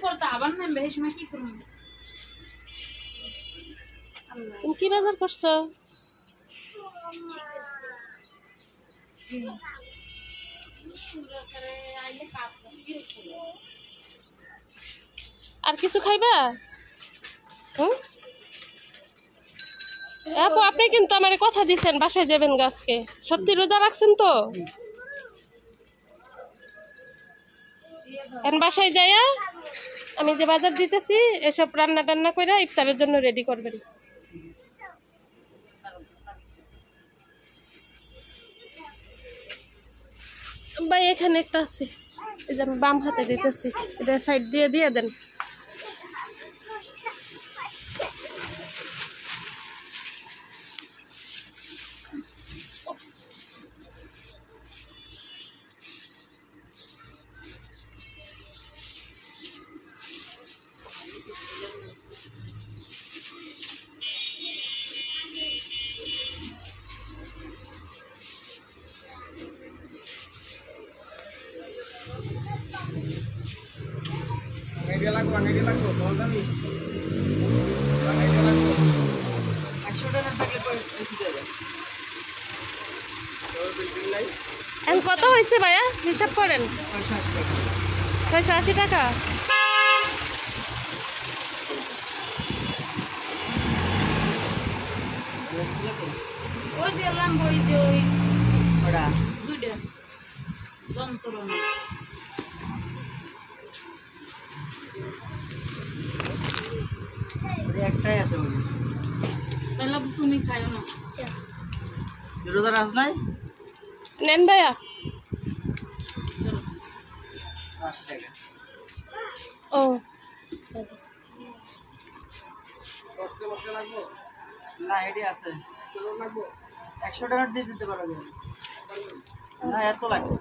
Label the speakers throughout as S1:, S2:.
S1: করতে আবার না বেশ সময় কি করব
S2: তুমি কি বাজার করছো? আর কিছু খাইবা? আপু আপনি কিন্তু আমার কথা দিচ্ছেন বাসায় যাবেন গাছকে, সত্যি রোজা রাখছেন তো? এখন বাসায় যাইয়া আমি যে বাজার দিতেছি এসব রান্না টান্না করে ইফতারের জন্য রেডি করবেন। ভাই এখানে একটা আছে, এই যে আমি বাম হাতে দিতেছি, এটা সাইড দিয়ে দিয়ে দেন।
S3: Dia lagu, kalau kami, dia lagu. Action dan nanti kita isi aja. Kalau bikin lagi.
S2: এখন কত হয়েছে ভাইয়া হিসাব করেন? 680 টাকা।
S1: ওই দিলাম ওই যে ওই
S3: ওটা
S1: দুইটা যন্ত্রণা
S3: একটাই আছে বলি।
S1: তাহলে তুমি খাইও না
S3: রোজা রাজ নাই?
S2: নেন ভাইয়া।
S3: 80 টাকা।
S2: ও
S3: মশলা লাগবে? না এটি আছে। লাগবে 100 টাকা দিয়ে দিতে পারবে না, এত লাগবে।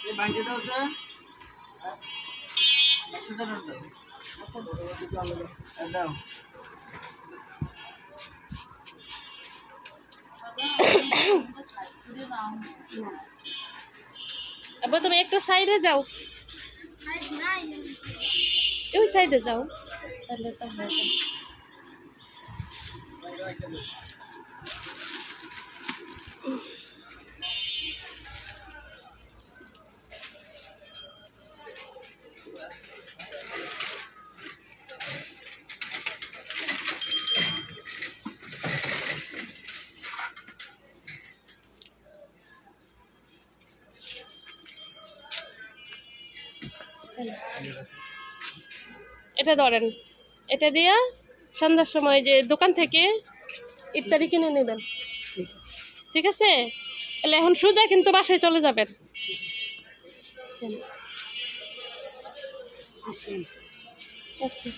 S3: ये बांधे दो सर 100 টাকা দাও।
S2: আবার তুমি একটু সাইডে যাও, ওই সাইডে যাও তাহলে তো হয়ে যাবে। এটা ধরেন, এটা দিয়া সন্ধ্যার সময় যে দোকান থেকে ইফতারি কিনে নেবেন, ঠিক আছে? তাহলে এখন সোজা কিন্তু বাসায় চলে যাবেন। আচ্ছা